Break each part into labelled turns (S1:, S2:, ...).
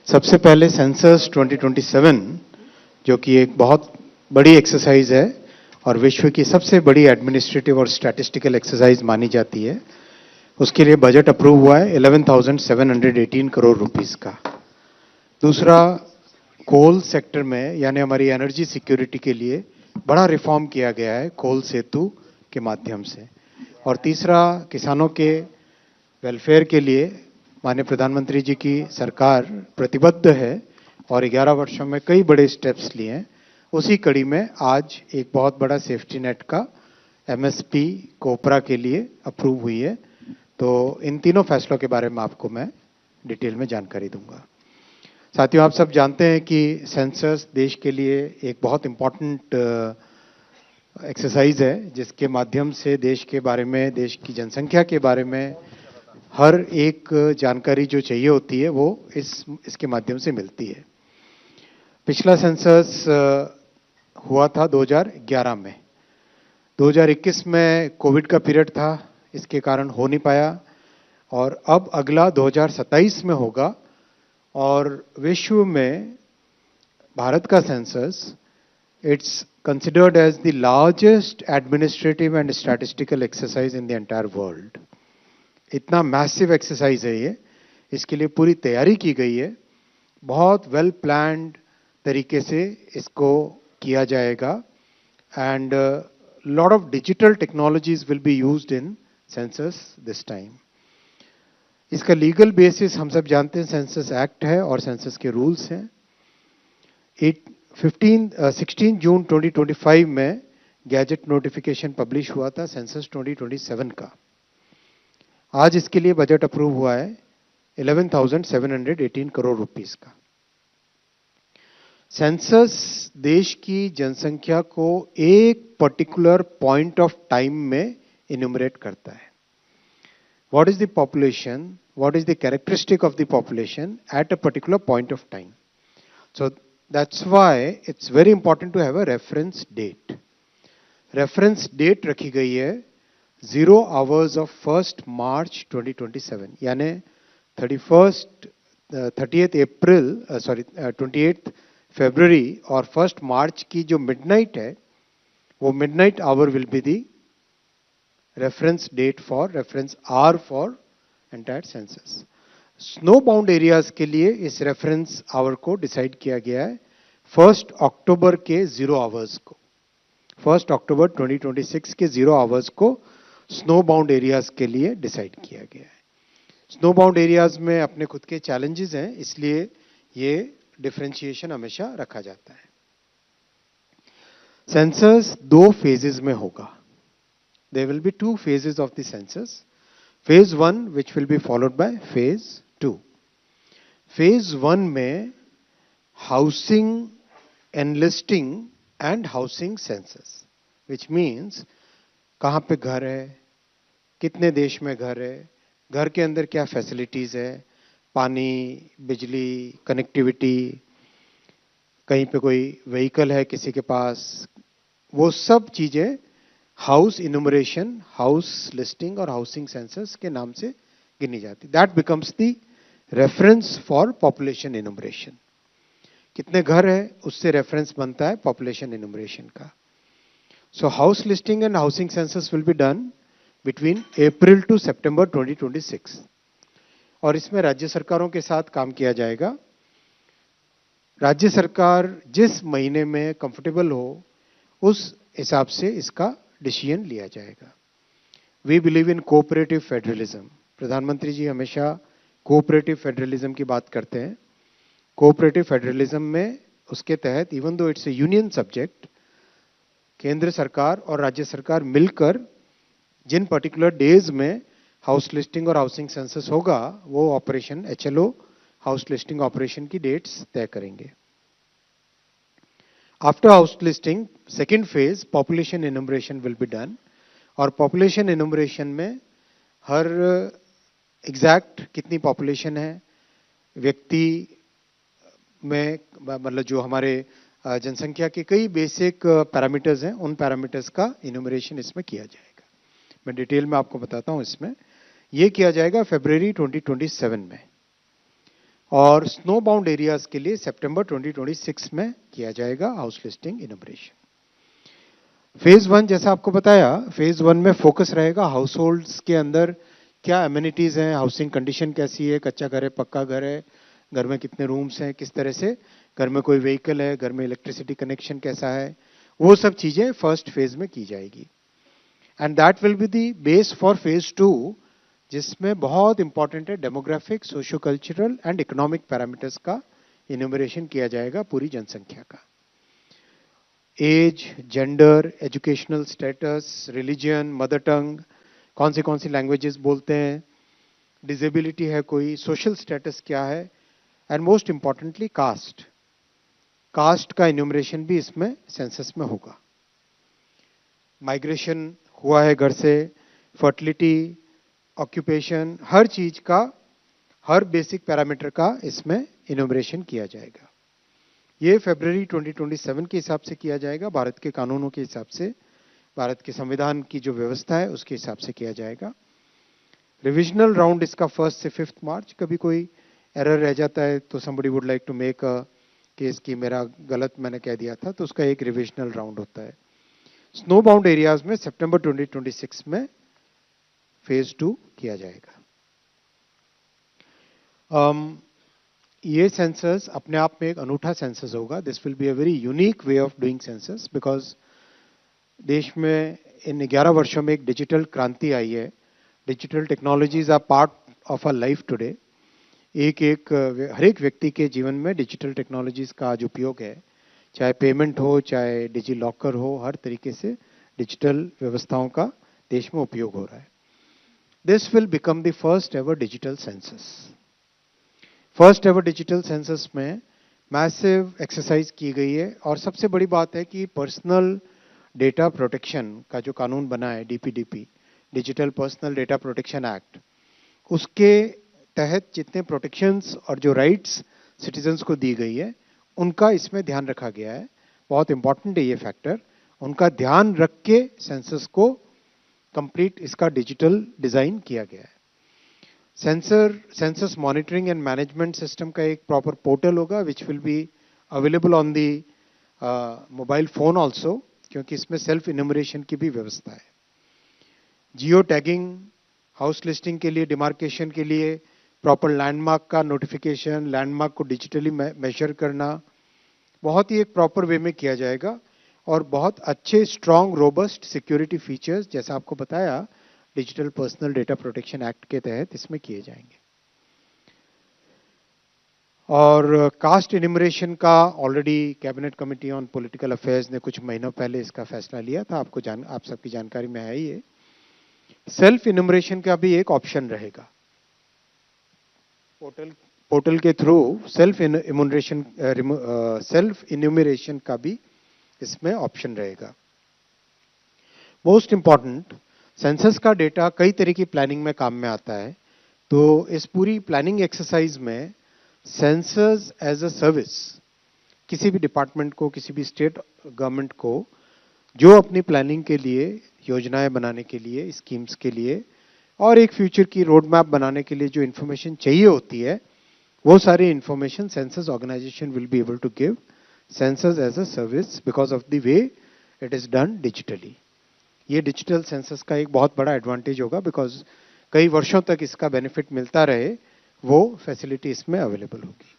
S1: सबसे पहले सेंसस 2027 जो कि एक बहुत बड़ी एक्सरसाइज है और विश्व की सबसे बड़ी एडमिनिस्ट्रेटिव और स्टैटिस्टिकल एक्सरसाइज मानी जाती है, उसके लिए बजट अप्रूव हुआ है 11,718 करोड़ रुपीस का। दूसरा, कोल सेक्टर में यानी हमारी एनर्जी सिक्योरिटी के लिए बड़ा रिफॉर्म किया गया है कोल सेतु के माध्यम से। और तीसरा, किसानों के वेलफेयर के लिए माननीय प्रधानमंत्री जी की सरकार प्रतिबद्ध है और 11 वर्षों में कई बड़े स्टेप्स लिए हैं। उसी कड़ी में आज एक बहुत बड़ा सेफ्टी नेट का एमएसपी कोपरा के लिए अप्रूव हुई है। तो इन तीनों फैसलों के बारे में आपको मैं डिटेल में जानकारी दूंगा। साथियों, आप सब जानते हैं कि सेंसस देश के लिए एक बहुत इम्पॉर्टेंट एक्सरसाइज है, जिसके माध्यम से देश के बारे में, देश की जनसंख्या के बारे में हर एक जानकारी जो चाहिए होती है वो इसके माध्यम से मिलती है। पिछला सेंसस हुआ था 2011 में। 2021 में कोविड का पीरियड था, इसके कारण हो नहीं पाया, और अब अगला 2027 में होगा। और विश्व में भारत का census it's considered as the largest administrative and statistical exercise in the entire world. इतना मैसिव एक्सरसाइज है ये, इसके लिए पूरी तैयारी की गई है, बहुत वेल प्लान्ड तरीके से इसको किया जाएगा and lot of digital technologies will be used in census this time. इसका लीगल बेसिस हम सब जानते हैं, सेंसस एक्ट है और सेंसस के रूल्स हैं। 16 जून 2025 में गैजेट नोटिफिकेशन पब्लिश हुआ था सेंसस 2027 का। आज इसके लिए बजट अप्रूव हुआ है 11,718 करोड़ रुपीस का। सेंसस देश की जनसंख्या को एक पर्टिकुलर पॉइंट ऑफ टाइम में इन्यूमरेट करता है। What is the population, what is the characteristic of the population at a particular point of time. So that's why it's very important to have a reference date. Reference date रखी गई है 0 hours of 1st March 2027, यानी 28th February और 1st March की जो midnight है, वो midnight hour will be the reference date for reference hour for entire census. Snow bound areas के लिए इस रेफरेंस आवर को डिसाइड किया गया है 1 अक्टूबर के 0 hours को। 1 अक्टूबर 2026 के 0 hours को स्नो बाउंड एरियाज के लिए डिसाइड किया गया है। स्नो बाउंड एरियाज में अपने खुद के चैलेंजेस हैं, इसलिए ये डिफरेंशिएशन हमेशा रखा जाता है। सेंसस 2 फेजेस में होगा। There will be 2 phases of the census. Phase 1 which will be followed by phase 2। Phase 1 में housing enlisting and housing census, which means कहाँ पे घर है, कितने देश में घर है, घर के अंदर क्या फैसिलिटीज है, पानी, बिजली, कनेक्टिविटी, कहीं पे कोई व्हीकल है किसी के पास, वो सब चीजें हाउस इन्यूमरेशन, हाउस लिस्टिंग और हाउसिंग सेंसस के नाम से गिनी जाती। That becomes the reference for population enumeration. कितने घर है उससे रेफरेंस बनता है पॉपुलेशन इन्यूमरेशन का। So house listing and housing census will be done between April to September 2026 और इसमें राज्य सरकारों के साथ काम किया जाएगा। राज्य सरकार जिस महीने में कंफर्टेबल हो उस हिसाब से इसका डिसीजन लिया जाएगा। We believe in cooperative federalism। प्रधानमंत्री जी हमेशा कोऑपरेटिव फेडरलिज्म की बात करते हैं। कोऑपरेटिव फेडरलिज्म में उसके तहत even though it's A union subject, केंद्र सरकार और राज्य सरकार मिलकर जिन पर्टिकुलर डेज में हाउस लिस्टिंग और हाउसिंग सेंसस होगा, वो operation HLO house listing operation की डेट्स तय करेंगे। After house listing second phase population enumeration will be done और पॉपुलेशन इन्यूमरेशन में हर एग्जैक्ट कितनी पॉपुलेशन है, व्यक्ति में मतलब जो हमारे जनसंख्या के कई बेसिक पैरामीटर्स हैं, उन पैरामीटर्स का इन्यूमरेशन इसमें किया जाएगा। मैं डिटेल में आपको बताता हूं। इसमें ये किया जाएगा फरवरी 2027 में। और स्नो बाउंड एरियाज के लिए सितंबर 2026 में किया जाएगा हाउस लिस्टिंग इनॉग्रेशन। फेज 1 जैसा आपको बताया, फेज 1 में फोकस रहेगा हाउस होल्ड्स के अंदर क्या एमिनिटीज हैं, हाउसिंग कंडीशन कैसी है, कच्चा घर है, पक्का घर है, घर में कितने रूम्स हैं, किस तरह से घर में कोई व्हीकल है, घर में इलेक्ट्रिसिटी कनेक्शन कैसा है, वो सब चीजें फर्स्ट फेज में की जाएगी। And that will be the base for phase 2, जिसमें बहुत इंपॉर्टेंट है demographic, socio cultural and economic parameters का इन्यूमरेशन किया जाएगा पूरी जनसंख्या का। Age, gender, educational status, religion, mother tongue, कौन सी लैंग्वेजेस बोलते हैं, डिसेबिलिटी है कोई, सोशल स्टेटस क्या है, and most importantly caste. Caste का इन्यूमरेशन भी इसमें सेंसस में होगा। माइग्रेशन हुआ है घर से, फर्टिलिटी, ऑक्यूपेशन, हर चीज का, हर बेसिक पैरामीटर का इसमें इन्यूमरेशन किया जाएगा। ये फरवरी 2027 के हिसाब से किया जाएगा, भारत के कानूनों के हिसाब से, भारत के संविधान की जो व्यवस्था है उसके हिसाब से किया जाएगा। रिविजनल राउंड इसका 1 से 5 मार्च। कभी कोई एरर रह जाता है तो somebody would like to make a case कि मेरा गलत मैंने कह दिया था, तो उसका एक रिविजनल राउंड होता है। स्नो बाउंड एरियाज में सितंबर 2026 में फेज 2 किया जाएगा। ये सेंसस अपने आप में एक अनूठा सेंसस होगा। This will be a very unique way of doing census, because देश में इन 11 वर्षों में एक डिजिटल क्रांति आई है। Digital technologies are part of our life today. हर एक व्यक्ति के जीवन में डिजिटल टेक्नोलॉजीज का आज उपयोग है, चाहे पेमेंट हो, चाहे डिजी लॉकर हो, हर तरीके से डिजिटल व्यवस्थाओं का देश में उपयोग हो रहा है। This will become the first ever digital census. First ever digital census में मैसिव एक्सरसाइज की गई है, और सबसे बड़ी बात है कि पर्सनल डेटा प्रोटेक्शन का जो कानून बना है, DPDP, digital personal data protection act, उसके तहत जितने प्रोटेक्शंस और जो राइट्स सिटीजन्स को दी गई है, उनका इसमें ध्यान रखा गया है। बहुत इंपॉर्टेंट है ये फैक्टर, उनका ध्यान रख के सेंसस को कंप्लीट इसका डिजिटल डिजाइन किया गया है। Census monitoring and management system का एक प्रॉपर पोर्टल होगा, विच will be available on the mobile phone also, क्योंकि इसमें सेल्फ इन्यूमरेशन की भी व्यवस्था है। जियो टैगिंग, हाउस लिस्टिंग के लिए, डिमार्केशन के लिए प्रॉपर लैंडमार्क का नोटिफिकेशन, लैंडमार्क को डिजिटली मेजर करना बहुत ही एक प्रॉपर वे में किया जाएगा, और बहुत अच्छे स्ट्रॉन्ग रोबस्ट सिक्योरिटी फीचर्स, जैसा आपको बताया, digital personal data protection act के तहत इसमें किए जाएंगे। और कास्ट इन्यूमरेशन का already cabinet committee on political affairs ने कुछ महीनों पहले इसका फैसला लिया था, आप सबकी जानकारी में है। ये सेल्फ इन्यूमरेशन का भी एक ऑप्शन रहेगा। पोर्टल के थ्रू सेल्फ इन्यूमरेशन का भी इसमें ऑप्शन रहेगा। मोस्ट इंपॉर्टेंट, सेंसस का डेटा कई तरह की प्लानिंग में काम में आता है, तो इस पूरी प्लानिंग एक्सरसाइज में सेंसस एज अ सर्विस किसी भी डिपार्टमेंट को, किसी भी स्टेट गवर्नमेंट को जो अपनी प्लानिंग के लिए, योजनाएं बनाने के लिए, स्कीम्स के लिए, और एक फ्यूचर की रोड मैप बनाने के लिए जो इन्फॉर्मेशन चाहिए होती है, वो सारी information census organisation will be able to give census as a service because of the way it is done digitally. ये डिजिटल सेंसस का एक बहुत बड़ा एडवांटेज होगा, बिकॉज कई वर्षों तक इसका बेनिफिट मिलता रहे, वो फैसिलिटी इसमें अवेलेबल होगी।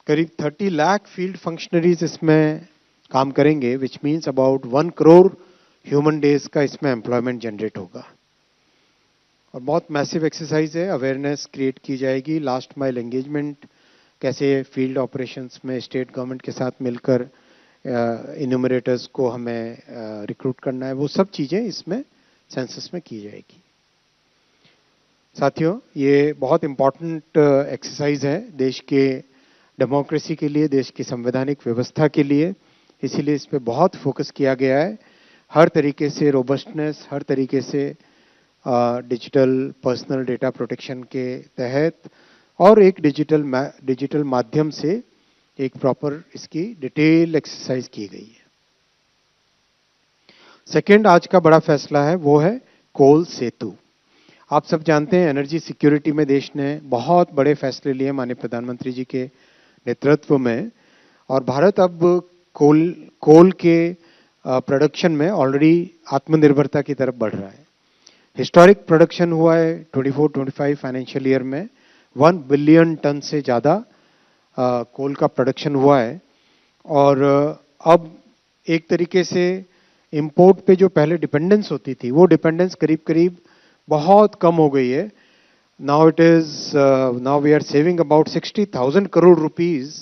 S1: करीब 30 लाख फील्ड फंक्शनरीज इसमें काम करेंगे, which means about 1 crore human days का इसमें एम्प्लॉयमेंट जनरेट होगा। और बहुत मैसिव एक्सरसाइज है, अवेयरनेस क्रिएट की जाएगी, लास्ट माइल एंगेजमेंट, कैसे फील्ड ऑपरेशंस में स्टेट गवर्नमेंट के साथ मिलकर इन्यूमरेटर्स को हमें रिक्रूट करना है, वो सब चीजें इसमें सेंसस में की जाएगी। साथियों, ये बहुत इंपॉर्टेंट एक्सरसाइज है देश के डेमोक्रेसी के लिए, देश की संवैधानिक व्यवस्था के लिए, इसीलिए इस पे बहुत फोकस किया गया है। हर तरीके से रोबस्टनेस, हर तरीके से डिजिटल पर्सनल डेटा प्रोटेक्शन के तहत, और एक डिजिटल माध्यम से एक प्रॉपर इसकी डिटेल एक्सरसाइज की गई है। सेकेंड आज का बड़ा फैसला है, वो है कोल सेतु। आप सब जानते हैं एनर्जी सिक्योरिटी में देश ने बहुत बड़े फैसले लिए माननीय प्रधानमंत्री जी के नेतृत्व में, और भारत अब कोल के प्रोडक्शन में ऑलरेडी आत्मनिर्भरता की तरफ बढ़ रहा है। हिस्टोरिक प्रोडक्शन हुआ है 24-25 फाइनेंशियल ईयर में 1 बिलियन टन से ज़्यादा कोल का प्रोडक्शन हुआ है। और अब एक तरीके से इंपोर्ट पे जो पहले डिपेंडेंस होती थी वो डिपेंडेंस करीब करीब बहुत कम हो गई है। Now it is now we are saving about 60,000 crore rupees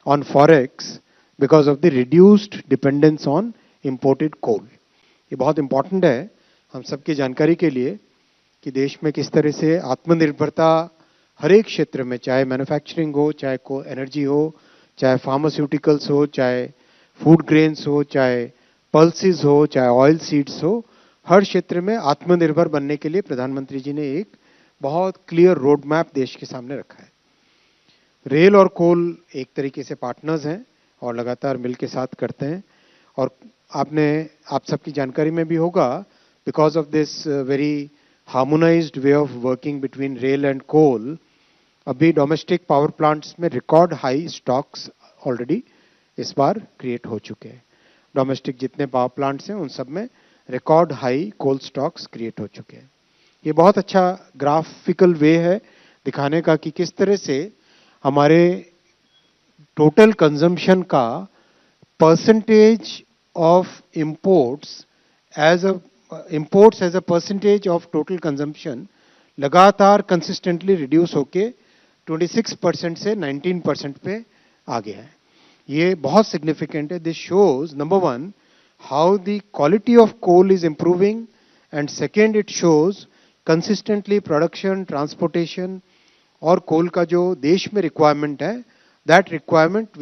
S1: on forex because of the reduced dependence on imported coal. ये बहुत इंपॉर्टेंट है हम सबकी जानकारी के लिए कि देश में किस तरह से आत्मनिर्भरता हर एक क्षेत्र में, चाहे मैन्युफैक्चरिंग हो, चाहे को एनर्जी हो, चाहे फार्मास्यूटिकल्स हो, चाहे फूड ग्रेन्स हो, चाहे पल्सेस हो, चाहे ऑयल सीड्स हो, हर क्षेत्र में आत्मनिर्भर बनने के लिए प्रधानमंत्री जी ने एक बहुत क्लियर रोड मैप देश के सामने रखा है। रेल और कोल एक तरीके से पार्टनर्स हैं और लगातार मिल के साथ करते हैं। और आप सबकी जानकारी में भी होगा, because of this very harmonised way of working between rail and coal, अभी डोमेस्टिक पावर प्लांट्स में रिकॉर्ड हाई स्टॉक्स ऑलरेडी इस बार क्रिएट हो चुके हैं। डोमेस्टिक जितने पावर प्लांट्स हैं उन सब में रिकॉर्ड हाई कोल स्टॉक्स क्रिएट हो चुके हैं। ये बहुत अच्छा ग्राफिकल वे है दिखाने का कि किस तरह से हमारे टोटल कंजम्पशन का percentage of imports as a percentage of total consumption लगातार कंसिस्टेंटली रिड्यूस होके 26% से 19% पे आ गया है। ये बहुत सिग्निफिकेंट है। This shows number one how the quality of coal is improving, and second it shows consistently production, transportation और कोल का जो देश में रिक्वायरमेंट है, that requirement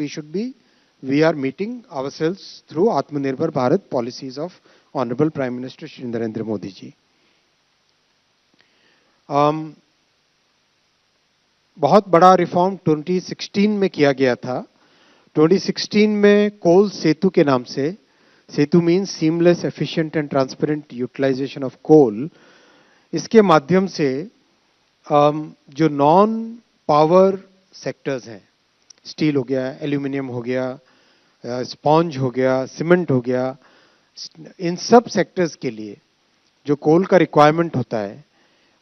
S1: we are meeting ourselves through Aatmanirbhar Bharat policies of honourable prime minister Shri Narendra Modi ji. बहुत बड़ा reform 2016 में किया गया था। 2016 में कोल सेतु के नाम से, SETU means seamless efficient and transparent utilization of coal, इसके माध्यम से जो नॉन पावर सेक्टर्स हैं, स्टील हो गया, एल्यूमिनियम हो गया, स्पॉन्ज हो गया, सीमेंट हो गया, इन सब सेक्टर्स के लिए जो कोल का रिक्वायरमेंट होता है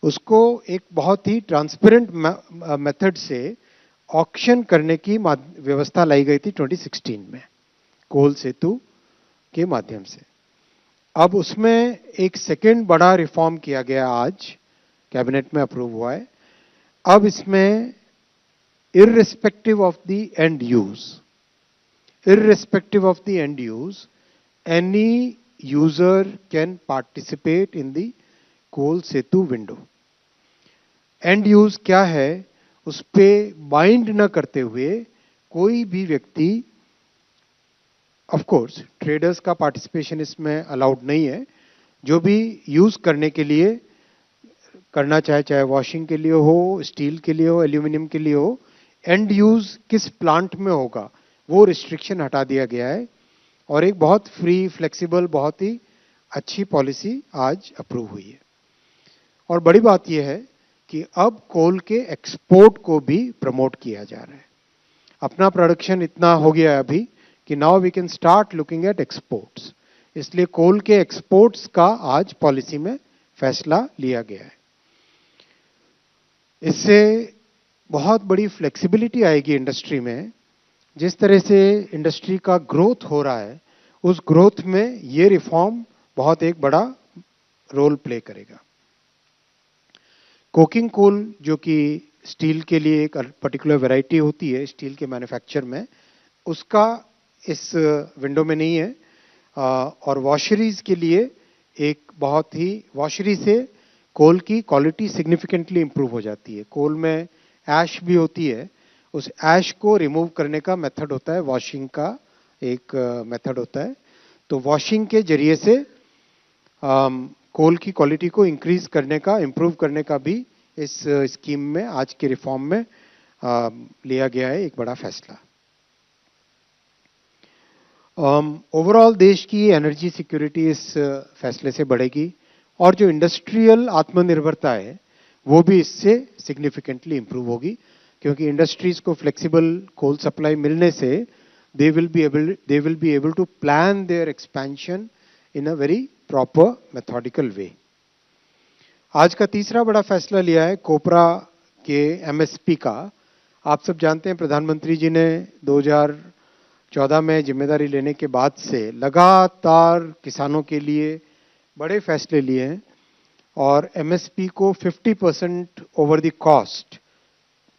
S1: उसको एक बहुत ही ट्रांसपेरेंट मेथड से ऑक्शन करने की व्यवस्था लाई गई थी 2016 में कोल सेतु के माध्यम से। अब उसमें एक सेकेंड बड़ा रिफॉर्म किया गया, आज कैबिनेट में अप्रूव हुआ है। अब इसमें irrespective of the end use, any user can participate in the coal Setu window. And use क्या है, उस पे बाइंड न करते हुए कोई भी व्यक्ति, ऑफ कोर्स ट्रेडर्स का पार्टिसिपेशन इसमें अलाउड नहीं है, जो भी यूज करने के लिए करना चाहे, चाहे वॉशिंग के लिए हो, स्टील के लिए हो, एल्यूमिनियम के लिए हो, एंड यूज किस प्लांट में होगा वो रिस्ट्रिक्शन हटा दिया गया है। और एक बहुत फ्री, फ्लेक्सिबल, बहुत ही अच्छी पॉलिसी आज अप्रूव हुई है। और बड़ी बात यह है कि अब कोल के एक्सपोर्ट को भी प्रमोट किया जा रहा है। अपना प्रोडक्शन इतना हो गया है अभी कि now we can start looking at exports, इसलिए कोल के एक्सपोर्ट्स का आज पॉलिसी में फैसला लिया गया है। इससे बहुत बड़ी फ्लेक्सिबिलिटी आएगी इंडस्ट्री में। जिस तरह से इंडस्ट्री का ग्रोथ हो रहा है, उस ग्रोथ में ये रिफॉर्म बहुत एक बड़ा रोल प्ले करेगा। कोकिंग कोल, जो कि स्टील के लिए एक पर्टिकुलर वैरायटी होती है स्टील के मैन्युफैक्चर में, उसका इस विंडो में नहीं है। और वॉशरीज के लिए एक बहुत ही, वॉशरी से कोल की क्वालिटी सिग्निफिकेंटली इंप्रूव हो जाती है। कोल में ऐश भी होती है, उस ऐश को रिमूव करने का मेथड होता है, वॉशिंग का एक मेथड होता है। तो वॉशिंग के जरिए से कोल की क्वालिटी को इंक्रीज करने का, इंप्रूव करने का भी इस स्कीम में, आज के रिफॉर्म में लिया गया है एक बड़ा फैसला। ओवरऑल देश की एनर्जी सिक्योरिटी इस फैसले से बढ़ेगी और जो इंडस्ट्रियल आत्मनिर्भरता है वो भी इससे सिग्निफिकेंटली इंप्रूव होगी, क्योंकि इंडस्ट्रीज को फ्लेक्सिबल कोल सप्लाई मिलने से they will be able to plan their expansion in a very proper methodical way. आज का तीसरा बड़ा फैसला लिया है कोपरा के एमएसपी का। आप सब जानते हैं प्रधानमंत्री जी ने 2014 में जिम्मेदारी लेने के बाद से लगातार किसानों के लिए बड़े फैसले लिए हैं और एमएसपी को 50% ओवर द कॉस्ट,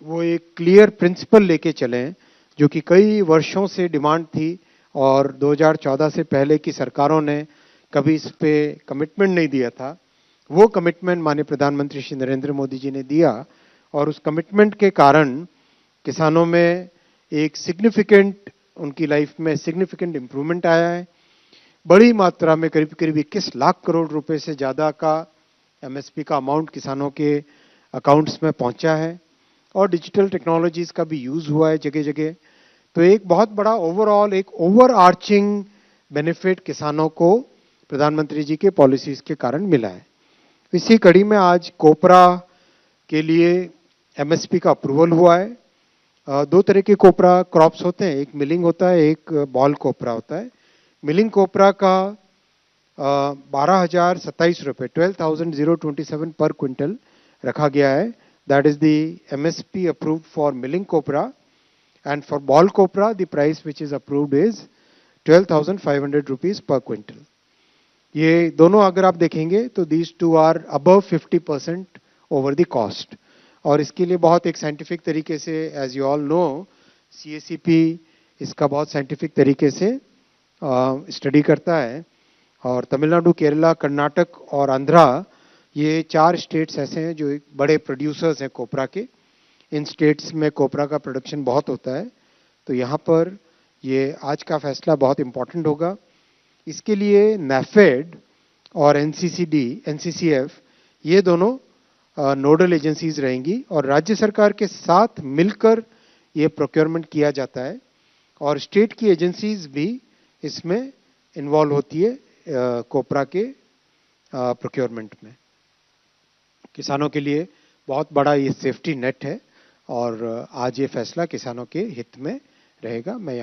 S1: वो एक क्लियर प्रिंसिपल लेके चले हैं जो कि कई वर्षों से डिमांड थी और 2014 से पहले की सरकारों ने कभी इस पे कमिटमेंट नहीं दिया था। वो कमिटमेंट माननीय प्रधानमंत्री श्री नरेंद्र मोदी जी ने दिया और उस कमिटमेंट के कारण किसानों में एक सिग्निफिकेंट, उनकी लाइफ में सिग्निफिकेंट इंप्रूवमेंट आया है। बड़ी मात्रा में करीब करीब 21 लाख करोड़ रुपए से ज़्यादा का एमएसपी का अमाउंट किसानों के अकाउंट्स में पहुंचा है और डिजिटल टेक्नोलॉजीज का भी यूज हुआ है जगह जगह। तो एक बहुत बड़ा ओवरऑल एक ओवर आर्चिंग बेनिफिट किसानों को प्रधानमंत्री जी के पॉलिसीज के कारण मिला है। इसी कड़ी में आज कोपरा के लिए एमएसपी का अप्रूवल हुआ है। दो तरह के कोपरा क्रॉप्स होते हैं, एक मिलिंग होता है, एक बॉल कोपरा होता है। मिलिंग कोपरा का 12,027 रुपये 12,027 पर क्विंटल रखा गया है। That is the MSP approved for milling copra, and for ball copra the price which is approved is 12,500 rupees per quintal. ये दोनों अगर आप देखेंगे तो these two are above 50% over the cost। और इसके लिए बहुत एक साइंटिफिक तरीके से, as you all know, CACP इसका बहुत साइंटिफिक तरीके से स्टडी करता है और तमिलनाडु, केरला, कर्नाटक और आंध्रा, ये 4 स्टेट्स ऐसे हैं जो एक बड़े प्रोड्यूसर्स हैं कोपरा के। इन स्टेट्स में कोपरा का प्रोडक्शन बहुत होता है, तो यहाँ पर ये आज का फैसला बहुत इंपॉर्टेंट होगा। इसके लिए नैफेड और एनसीसीएफ ये दोनों नोडल एजेंसीज रहेंगी और राज्य सरकार के साथ मिलकर ये प्रोक्योरमेंट किया जाता है और स्टेट की एजेंसीज भी इसमें इन्वॉल्व होती है कोपरा के प्रोक्योरमेंट में। किसानों के लिए बहुत बड़ा ये सेफ्टी नेट है और आज ये फैसला किसानों के हित में रहेगा। मैं